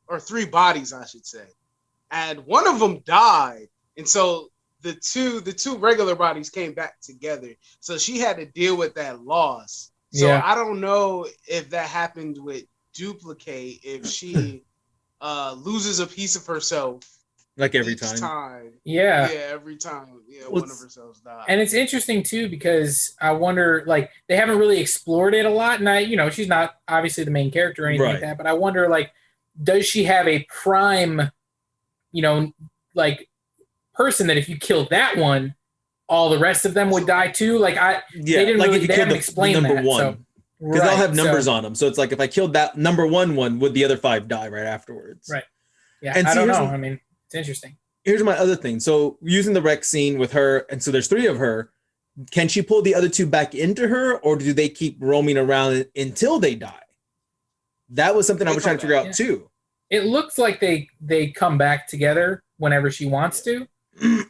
or 3 bodies, I should say. And one of them died. And so the two regular bodies came back together. So she had to deal with that loss. So Yeah. I don't know if that happened with Duplicate, if she loses a piece of herself like every each time. Yeah. Every time. Yeah, one of her cells dies. And it's interesting too, because I wonder, like, they haven't really explored it a lot. And she's not obviously the main character or anything like that, but I wonder, like, does she have a prime, like, person that if you kill that one, all the rest of them would die too? Like, they didn't really, they haven't explained number that. one. So, because they'll have numbers on them. So it's like, if I killed that number one, would the other 5 die right afterwards? Right. Yeah, and I don't know. I mean, it's interesting. Here's my other thing. So using the Rex scene with her, and so there's 3 of her, can she pull the other 2 back into her, or do they keep roaming around until they die? That was something I was trying to figure out too. It looks like they come back together whenever she wants to.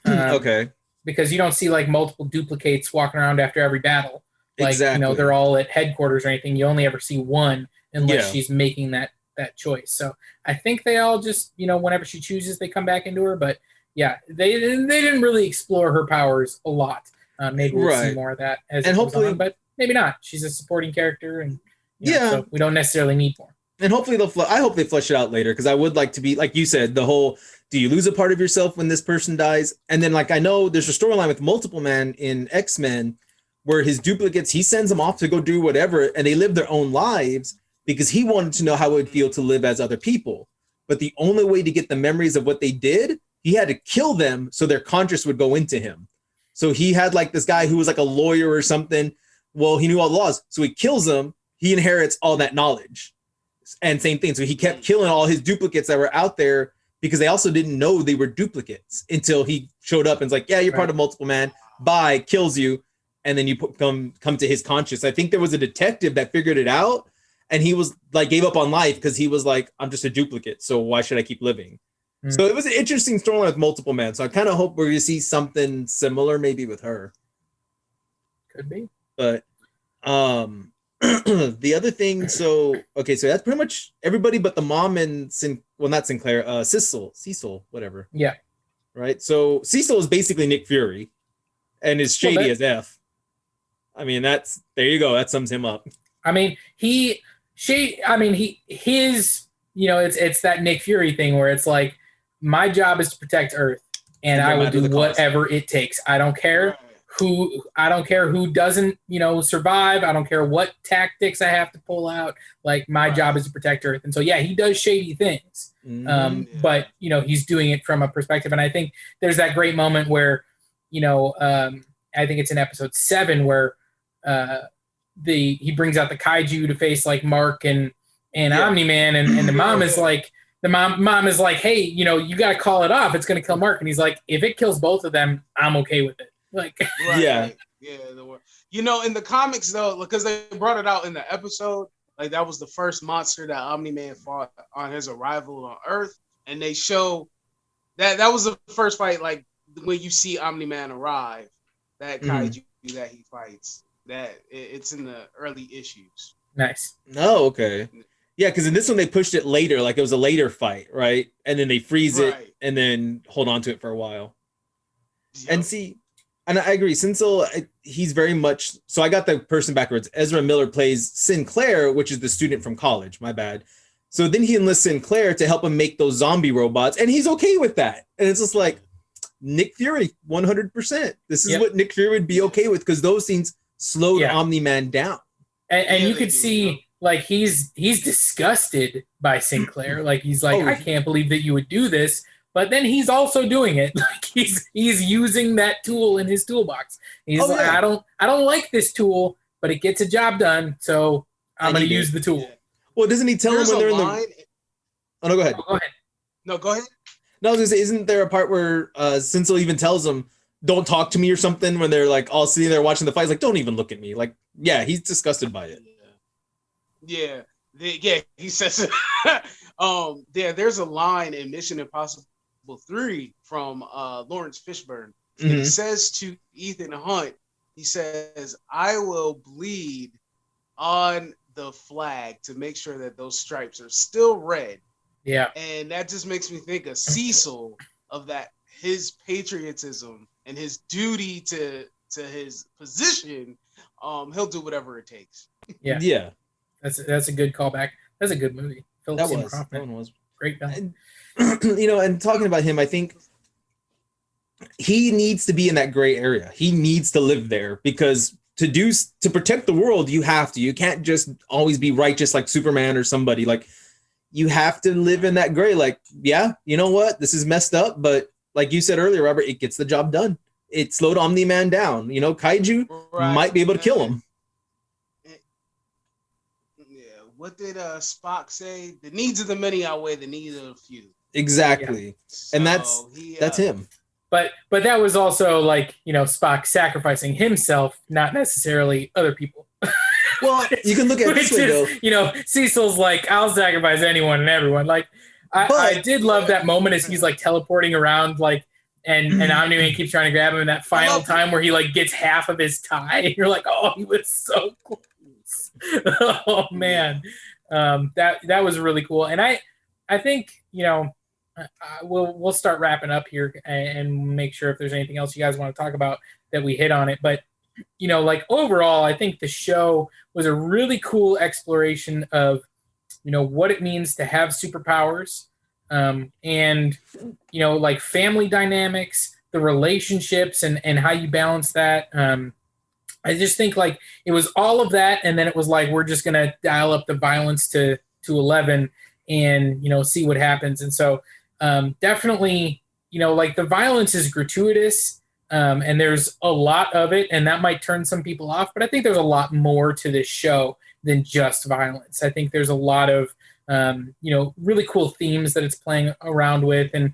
Okay. Because you don't see like multiple duplicates walking around after every battle. Like, exactly. They're all at headquarters or anything. You only ever see one unless she's making that choice. So I think they all just, whenever she chooses, they come back into her. But yeah, they didn't really explore her powers a lot. Maybe we'll see more of that as it goes on, but maybe not. She's a supporting character, and so we don't necessarily need more. And hopefully I hope they flesh it out later, because I would like to be, like you said, the whole, do you lose a part of yourself when this person dies? And then, like, I know there's a storyline with Multiple Man in X-Men where his duplicates, he sends them off to go do whatever, and they live their own lives because he wanted to know how it would feel to live as other people. But the only way to get the memories of what they did, he had to kill them so their conscious would go into him. So he had like this guy who was like a lawyer or something. Well, he knew all the laws. So he kills them. He inherits all that knowledge. And same thing. So he kept killing all his duplicates that were out there, because they also didn't know they were duplicates until he showed up and was like, yeah, you're part of Multiple Man. Bye, kills you. And then you come to his conscious. I think there was a detective that figured it out, and he was like, gave up on life because he was like, I'm just a duplicate, so why should I keep living? So it was an interesting storyline with Multiple Man. So I kind of hope we're going to see something similar maybe with her. Could be. But the other thing, so that's pretty much everybody but the mom and not Sinclair, Cecil, whatever. Yeah. Right. So Cecil is basically Nick Fury, and is shady as F. I mean, there you go. That sums him up. I mean, it's that Nick Fury thing where it's like, my job is to protect Earth, and I will do whatever it takes. I don't care who doesn't, survive. I don't care what tactics I have to pull out. Like, my job is to protect Earth. And so, yeah, he does shady things. But, he's doing it from a perspective. And I think there's that great moment where, I think it's in episode 7 where he brings out the kaiju to face like Mark and Omni-Man, and the mom is like, mom is like, hey, you got to call it off. It's going to kill Mark. And he's like, if it kills both of them, I'm okay with it. Like, yeah. In the comics though, because they brought it out in the episode, like that was the first monster that Omni-Man fought on his arrival on Earth, and they show that was the first fight. Like when you see Omni-Man arrive, that kaiju that he fights, that it's in the early issues. Nice. Oh, okay. Yeah, because in this one they pushed it later, like it was a later fight, right? And then they freeze it and then hold on to it for a while. Yep. And see. And I agree. Cecil, he's very much... So I got the person backwards. Ezra Miller plays Sinclair, which is the student from college. My bad. So then he enlists Sinclair to help him make those zombie robots. And he's okay with that. And it's just like, Nick Fury, 100%. This is what Nick Fury would be okay with, because those scenes slowed Omni-Man down. And you could see, like, he's disgusted by Sinclair. Like, he's like, I can't believe that you would do this. But then he's also doing it. Like he's using that tool in his toolbox. He's like, I don't like this tool, but it gets a job done, so I'm going to use the tool. Yeah. Well, doesn't he tell him when they're in the... Oh, no, go ahead. No, go ahead. No, I was going to say, isn't there a part where Cecil even tells him, don't talk to me or something when they're like all sitting there watching the fight. He's like, don't even look at me. Like, yeah, he's disgusted by it. Yeah, he says, there's a line in Mission Impossible 3 from Lawrence Fishburne. And he says to Ethan Hunt, he says, I will bleed on the flag to make sure that those stripes are still red. Yeah. And that just makes me think of Cecil, of that, his patriotism and his duty to his position. He'll do whatever it takes. Yeah. That's a good callback. That's a good movie. That one was great film. And talking about him, I think he needs to be in that gray area. He needs to live there, because to protect the world, you can't just always be righteous like Superman or somebody. Like, you have to live in that gray. Like, yeah, you know what? This is messed up, but like you said earlier, Robert, it gets the job done. It slowed Omni-Man down. Kaiju might be able to kill him. What did Spock say? The needs of the many outweigh the needs of the few. Exactly. Yeah. And that's him. But that was also like, Spock sacrificing himself, not necessarily other people. Well, you can look at it this way, though. Cecil's like, I'll sacrifice anyone and everyone. Like, I did love that moment as he's like teleporting around, like, and Omni-Man keeps trying to grab him in that final time where he like gets half of his tie. And you're like, oh, he was so close. Oh man, that was really cool. And I think we'll start wrapping up here and make sure if there's anything else you guys want to talk about that we hit on it. But like overall, I think the show was a really cool exploration of what it means to have superpowers, and like family dynamics, the relationships, and how you balance that. I just think like it was all of that, and then it was like we're just gonna dial up the violence to 11 and see what happens. And so definitely like the violence is gratuitous, and there's a lot of it, and that might turn some people off. But I think there's a lot more to this show than just violence. I think there's a lot of really cool themes that it's playing around with, and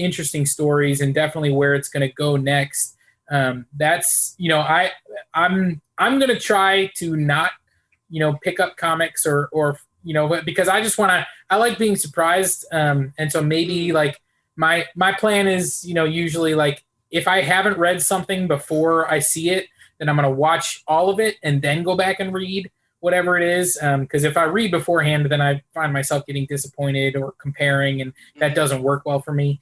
interesting stories, and definitely where it's gonna go next. That's I'm gonna try to not pick up comics or because I like being surprised, and so maybe like my plan is usually like if I haven't read something before I see it, then I'm gonna watch all of it and then go back and read whatever it is, because if I read beforehand, then I find myself getting disappointed or comparing, and that doesn't work well for me.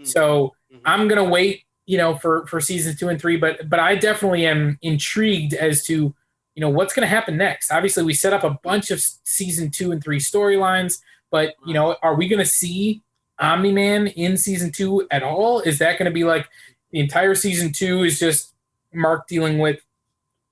So I'm gonna wait for seasons 2 and 3, but I definitely am intrigued as to, what's going to happen next. Obviously, we set up a bunch of season 2 and 3 storylines, but, are we going to see Omni-Man in season 2 at all? Is that going to be like the entire season 2 is just Mark dealing with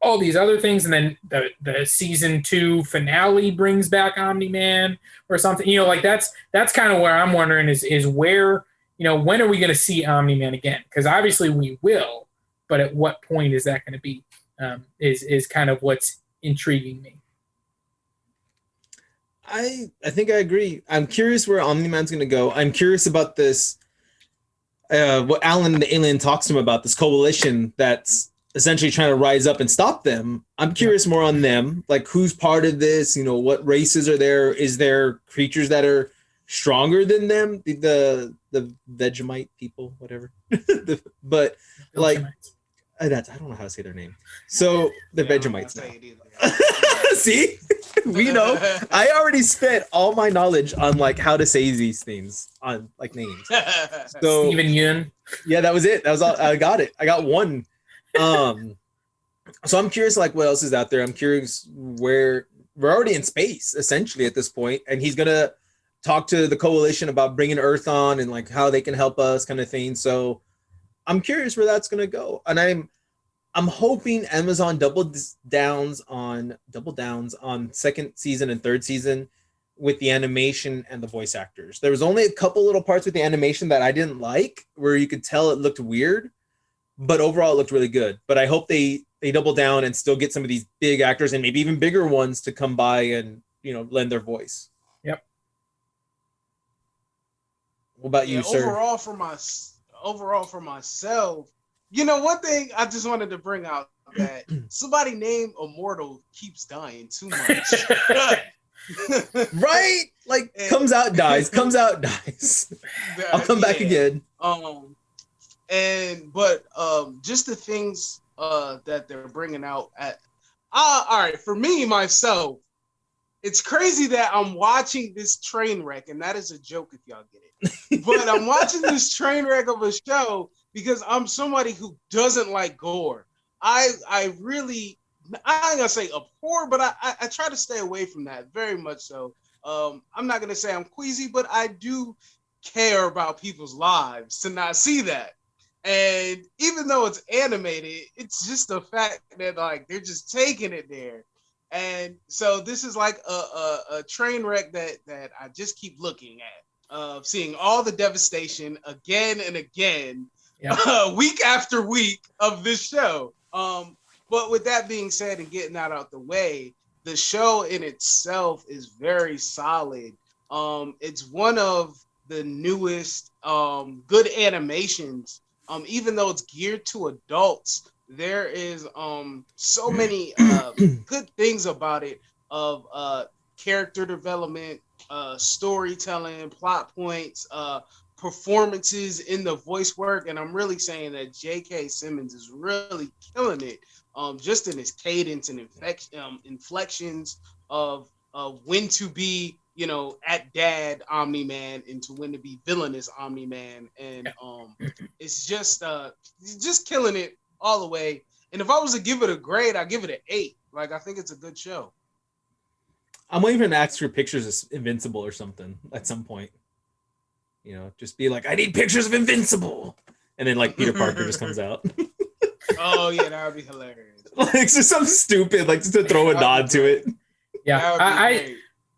all these other things, and then the season 2 finale brings back Omni-Man or something? Like that's kind of where I'm wondering is where, when are we going to see Omni-Man again? Because obviously we will, but at what point is that going to be? Is kind of what's intriguing me. I think I agree. I'm curious where Omni-Man's going to go. I'm curious about this, what Alan the Alien talks to him about, this coalition that's essentially trying to rise up and stop them. I'm curious more on them, like who's part of this, what races are there? Is there creatures that are stronger than them? The Vegemite people, whatever. But like, I don't know how to say their name. So the Vegemites now. See, we know. I already spent all my knowledge on like how to say these things on like names. So Steven Yeun. Yeah, that was it. That was all. I got it. I got one. So I'm curious, like what else is out there. I'm curious where we're already in space essentially at this point, and he's gonna talk to the coalition about bringing Earth on and like how they can help us, kind of thing. So I'm curious where that's gonna go, and I'm hoping Amazon doubles downs on second season and third season with the animation and the voice actors. There was only a couple little parts with the animation that I didn't like, where you could tell it looked weird, but overall it looked really good. But I hope they double down and still get some of these big actors and maybe even bigger ones to come by and lend their voice. Yep. What about you, sir? overall for myself, one thing I just wanted to bring out that somebody named Immortal keeps dying too much. Right? Like, comes out, dies. I'll come back again. But just the things that they're bringing out all right, for me, myself, it's crazy that I'm watching this train wreck, and that is a joke if y'all get it. But I'm watching this train wreck of a show because I'm somebody who doesn't like gore. I ain't gonna say abhor, but I try to stay away from that very much so. I'm not gonna say I'm queasy, but I do care about people's lives to not see that. And even though it's animated, it's just the fact that like they're just taking it there. And so this is like a train wreck that I just keep looking at, of seeing all the devastation again and again, week after week of this show. But with that being said and getting that out the way, the show in itself is very solid. It's one of the newest good animations. Even though it's geared to adults, there is so many good things about it, of character development, storytelling, plot points, performances in the voice work. And I'm really saying that J.K. Simmons is really killing it, just in his cadence and inflections of when to be, at dad Omni-Man and to when to be villainous Omni-Man. And it's just killing it all the way. And if I was to give it a grade, I'd give it an 8. Like, I think it's a good show. I'm waiting for an ask for pictures of Invincible or something at some point. Just be like, I need pictures of Invincible. And then like Peter Parker just comes out. Oh yeah, that would be hilarious. Like, it's just something stupid, like just to throw a nod to it. Yeah,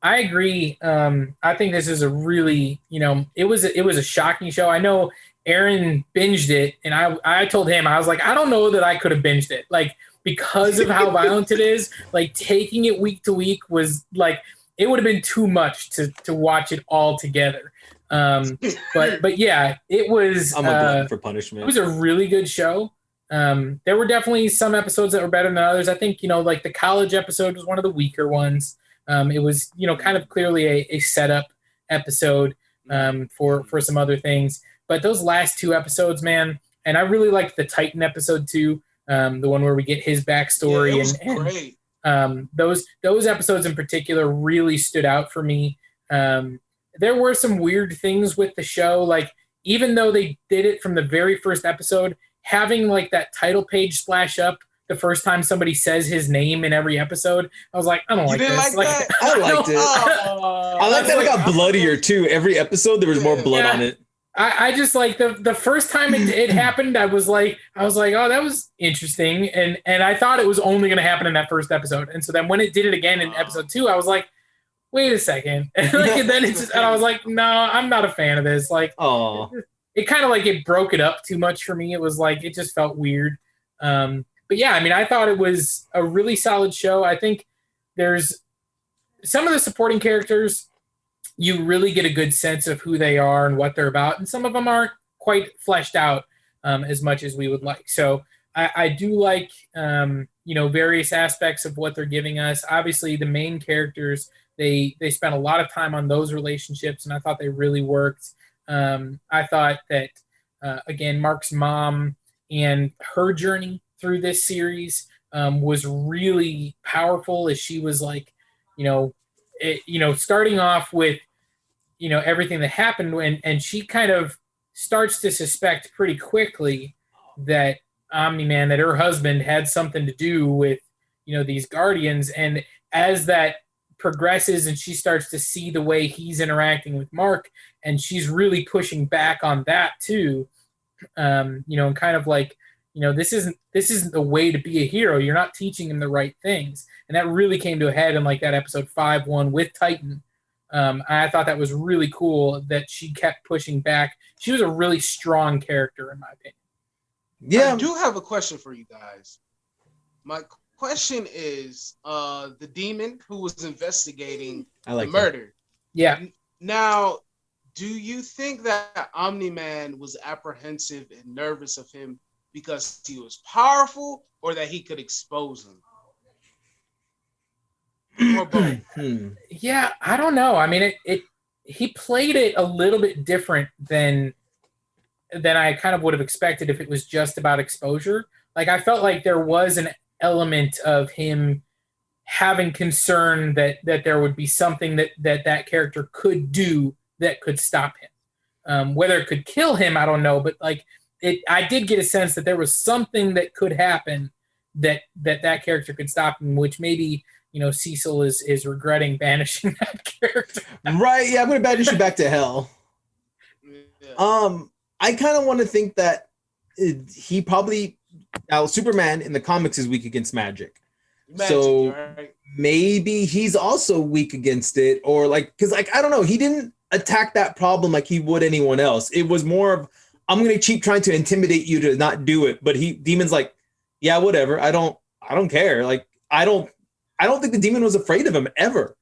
I agree. I think this is a really, it was a shocking show. I know Aaron binged it, and I told him, I was like, I don't know that I could have binged it, like, because of how violent it is. Like, taking it week to week was like, it would have been too much to watch it all together. But yeah, it was. I'm a glutton for punishment. It was a really good show. There were definitely some episodes that were better than others. I think, like the college episode was one of the weaker ones. It was, kind of clearly a setup episode for some other things. But those last 2 episodes, man, and I really liked the Titan episode too, the one where we get his backstory. Yeah, it was great. Those episodes in particular really stood out for me. There were some weird things with the show, like even though they did it from the very first episode, having like that title page splash up the first time somebody says his name in every episode, I was like, I don't like this. Like that? I liked it. I like that it got bloodier too. Every episode there was more blood on it. I just like the first time it happened, I was like, oh, that was interesting, and I thought it was only going to happen in that first episode, and so then when it did it again in episode 2, I was like, wait a second, and I was like, no, I'm not a fan of this. Like, it kind of like it broke it up too much for me. It was like it just felt weird. But yeah, I mean, I thought it was a really solid show. I think there's some of the supporting characters, you really get a good sense of who they are and what they're about. And some of them aren't quite fleshed out as much as we would like. So I do like, various aspects of what they're giving us. Obviously, the main characters, they spent a lot of time on those relationships, and I thought they really worked. I thought that, again, Mark's mom and her journey through this series was really powerful, as she was like, starting off with, everything that happened, and she kind of starts to suspect pretty quickly that Omni-Man, that her husband had something to do with, these Guardians. And as that progresses and she starts to see the way he's interacting with Mark, and she's really pushing back on that too, and kind of like, this isn't the way to be a hero. You're not teaching him the right things. And that really came to a head in like that episode 5-1 with Titan. I thought that was really cool that she kept pushing back. She was a really strong character, in my opinion. Yeah. I do have a question for you guys. My question is, the demon who was investigating the murder. Yeah. Now, do you think that Omni-Man was apprehensive and nervous of him because he was powerful, or that he could expose him, or both? Yeah, I don't know. I mean, he played it a little bit different than I kind of would have expected if it was just about exposure. Like, I felt like there was an element of him having concern that there would be something that character could do that could stop him. Whether it could kill him, I don't know, but like I did get a sense that there was something that could happen that character could stop him, which maybe, you know, Cecil is regretting banishing that character. Right? Yeah, I'm gonna banish you back to hell. Yeah. I kind of want to think that he probably now Superman in the comics is weak against magic. So right? maybe he's also weak against it, or like, because like I don't know, he didn't attack that problem like he would anyone else. It was more of, I'm gonna keep trying to intimidate you to not do it, but Demon's like, yeah, whatever, I don't care. Like I don't think the Demon was afraid of him ever,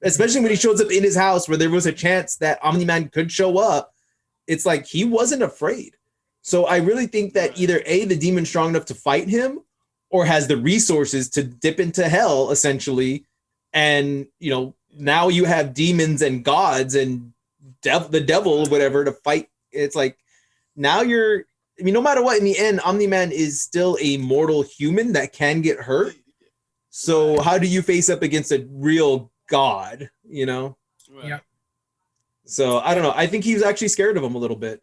especially when he shows up in his house where there was a chance that Omni-Man could show up. It's like he wasn't afraid. So I really think that either A, the Demon's strong enough to fight him, or has the resources to dip into hell, essentially. And, you know, now you have demons and gods and the devil or whatever to fight. It's like, now I mean, no matter what, in the end, Omni-Man is still a mortal human that can get hurt. So how do you face up against a real god, you know? Yeah. So I don't know. I think he was actually scared of him a little bit.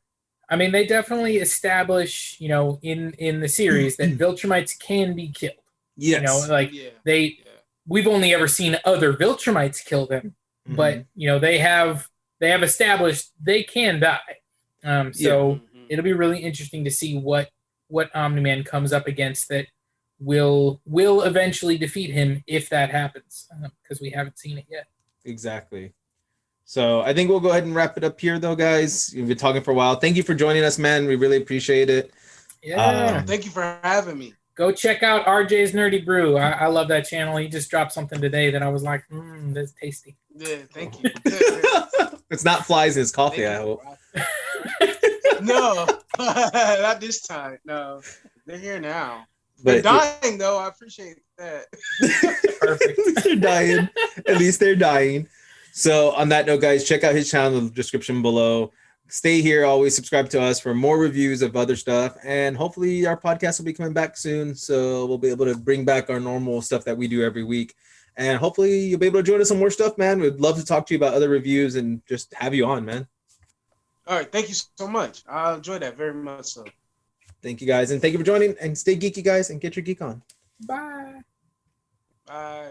I mean, they definitely establish, you know, in the series that Viltrumites can be killed. Yes. You know, like we've only ever seen other Viltrumites kill them, but you know, they have established they can die. So it'll be really interesting to see what Omni-Man comes up against that will eventually defeat him if that happens, because we haven't seen it yet. Exactly. So I think we'll go ahead and wrap it up here, though, guys. We've been talking for a while. Thank you for joining us, man. We really appreciate it. Yeah. Thank you for having me. Go check out RJ's Nerdy Brew. I love that channel. He just dropped something today that I was like, that's tasty. Yeah, thank you. It's not flies in his coffee, I hope. No, not this time. No, they're here now. They're dying, though. I appreciate that. Perfect. They're dying. At least they're dying. So on that note, guys, check out his channel in the description below. Stay here. Always subscribe to us for more reviews of other stuff. And hopefully our podcast will be coming back soon. So we'll be able to bring back our normal stuff that we do every week. And hopefully you'll be able to join us on more stuff, man. We'd love to talk to you about other reviews and just have you on, man. All right. Thank you so much. I enjoyed that very much so. Thank you, guys. And thank you for joining. And stay geeky, guys, and get your geek on. Bye. Bye.